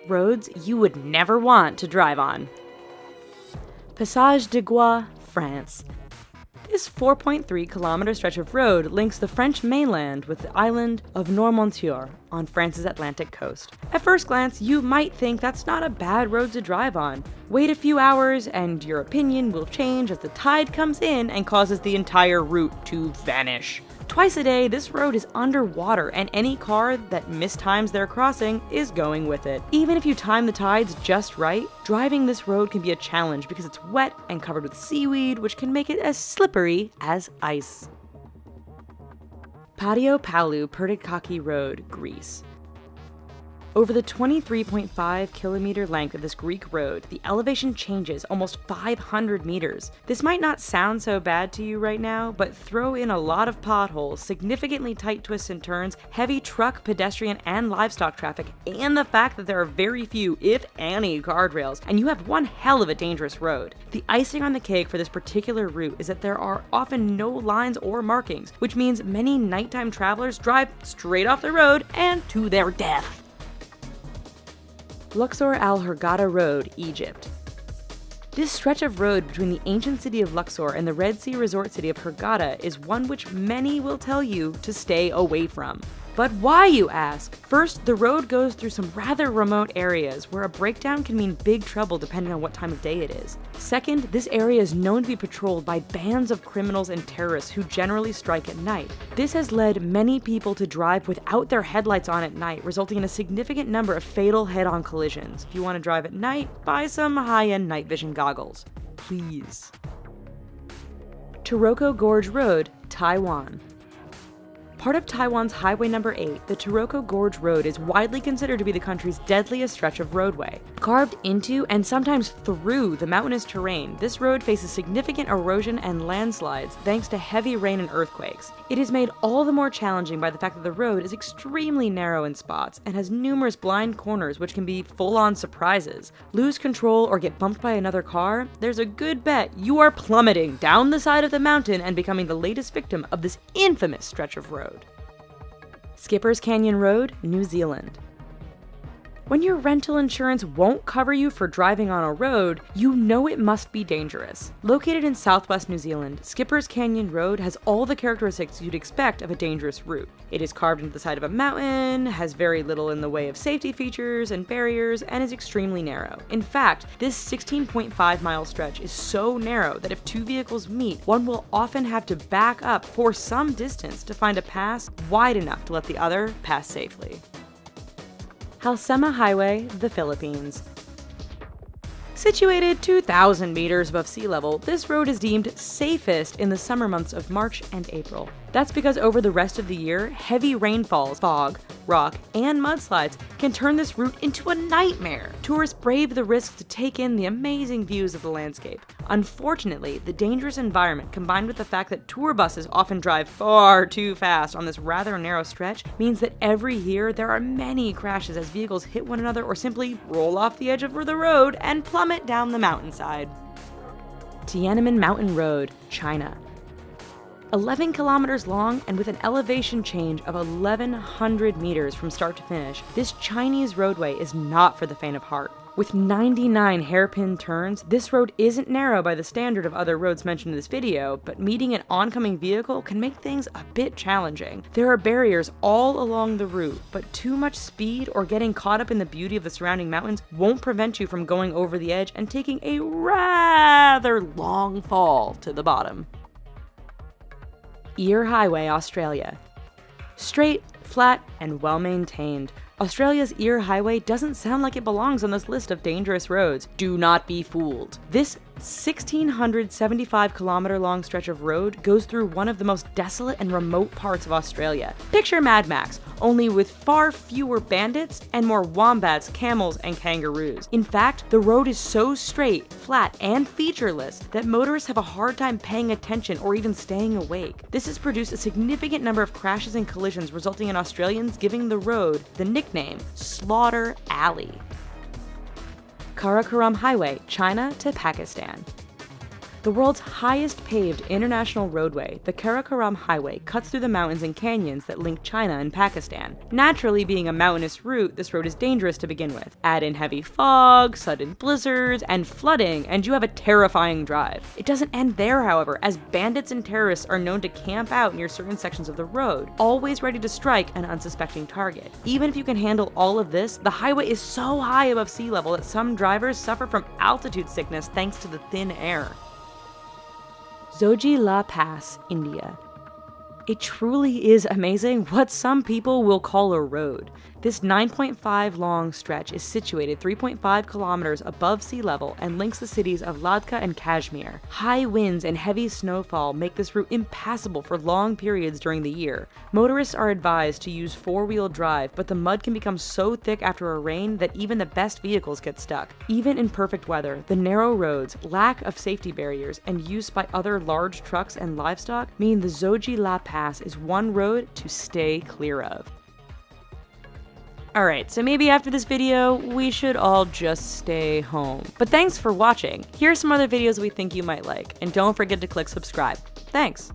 roads you would never want to drive on. Passage de Gois, France. This 4.3-kilometer stretch of road links the French mainland with the island of Noirmoutier on France's Atlantic coast. At first glance, you might think that's not a bad road to drive on. Wait a few hours and your opinion will change as the tide comes in and causes the entire route to vanish. Twice a day, this road is underwater, and any car that mistimes their crossing is going with it. Even if you time the tides just right, driving this road can be a challenge because it's wet and covered with seaweed, which can make it as slippery as ice. Patio Palu Pertikachi Road, Greece. Over the 23.5-kilometer length of this Greek road, the elevation changes almost 500 meters. This might not sound so bad to you right now, but throw in a lot of potholes, significantly tight twists and turns, heavy truck, pedestrian, and livestock traffic, and the fact that there are very few, if any, guardrails, and you have one hell of a dangerous road. The icing on the cake for this particular route is that there are often no lines or markings, which means many nighttime travelers drive straight off the road and to their death. Luxor Al Hurghada Road, Egypt. This stretch of road between the ancient city of Luxor and the Red Sea resort city of Hurghada is one which many will tell you to stay away from. But why, you ask? First, the road goes through some rather remote areas where a breakdown can mean big trouble depending on what time of day it is. Second, this area is known to be patrolled by bands of criminals and terrorists who generally strike at night. This has led many people to drive without their headlights on at night, resulting in a significant number of fatal head-on collisions. If you want to drive at night, buy some high-end night vision goggles. Please. Taroko Gorge Road, Taiwan. Part of Taiwan's Highway Number 8, the Taroko Gorge Road is widely considered to be the country's deadliest stretch of roadway. Carved into and sometimes through the mountainous terrain, this road faces significant erosion and landslides thanks to heavy rain and earthquakes. It is made all the more challenging by the fact that the road is extremely narrow in spots and has numerous blind corners which can be full-on surprises. Lose control or get bumped by another car? There's a good bet you are plummeting down the side of the mountain and becoming the latest victim of this infamous stretch of road. Skipper's Canyon Road, New Zealand. When your rental insurance won't cover you for driving on a road, you know it must be dangerous. Located in southwest New Zealand, Skipper's Canyon Road has all the characteristics you'd expect of a dangerous route. It is carved into the side of a mountain, has very little in the way of safety features and barriers, and is extremely narrow. In fact, this 16.5-mile stretch is so narrow that if two vehicles meet, one will often have to back up for some distance to find a pass wide enough to let the other pass safely. Halsema Highway, the Philippines. Situated 2,000 meters above sea level, this road is deemed safest in the summer months of March and April. That's because over the rest of the year, heavy rainfalls, fog, rock, and mudslides can turn this route into a nightmare. Tourists brave the risk to take in the amazing views of the landscape. Unfortunately, the dangerous environment combined with the fact that tour buses often drive far too fast on this rather narrow stretch means that every year there are many crashes as vehicles hit one another or simply roll off the edge of the road and plummet down the mountainside. Tiananmen Mountain Road, China. 11 kilometers long and with an elevation change of 1,100 meters from start to finish, this Chinese roadway is not for the faint of heart. With 99 hairpin turns, this road isn't narrow by the standard of other roads mentioned in this video, but meeting an oncoming vehicle can make things a bit challenging. There are barriers all along the route, but too much speed or getting caught up in the beauty of the surrounding mountains won't prevent you from going over the edge and taking a rather long fall to the bottom. Eyre Highway, Australia. Straight, flat, and well-maintained, Australia's Eyre Highway doesn't sound like it belongs on this list of dangerous roads. Do not be fooled. This 1,675-kilometer long stretch of road goes through one of the most desolate and remote parts of Australia. Picture Mad Max, only with far fewer bandits and more wombats, camels, and kangaroos. In fact, the road is so straight, flat, and featureless that motorists have a hard time paying attention or even staying awake. This has produced a significant number of crashes and collisions, resulting in Australians giving the road the nickname Slaughter Alley. Karakoram Highway, China to Pakistan. The world's highest paved international roadway, the Karakoram Highway, cuts through the mountains and canyons that link China and Pakistan. Naturally, being a mountainous route, this road is dangerous to begin with. Add in heavy fog, sudden blizzards, and flooding, and you have a terrifying drive. It doesn't end there, however, as bandits and terrorists are known to camp out near certain sections of the road, always ready to strike an unsuspecting target. Even if you can handle all of this, the highway is so high above sea level that some drivers suffer from altitude sickness thanks to the thin air. Zoji La Pass, India. It truly is amazing what some people will call a road. This 9.5 long stretch is situated 3.5 kilometers above sea level and links the cities of Ladakh and Kashmir. High winds and heavy snowfall make this route impassable for long periods during the year. Motorists are advised to use four-wheel drive, but the mud can become so thick after a rain that even the best vehicles get stuck. Even in perfect weather, the narrow roads, lack of safety barriers, and use by other large trucks and livestock mean the Zoji La Pass is one road to stay clear of. Alright, so maybe after this video, we should all just stay home. But thanks for watching. Here are some other videos we think you might like, and don't forget to click subscribe. Thanks!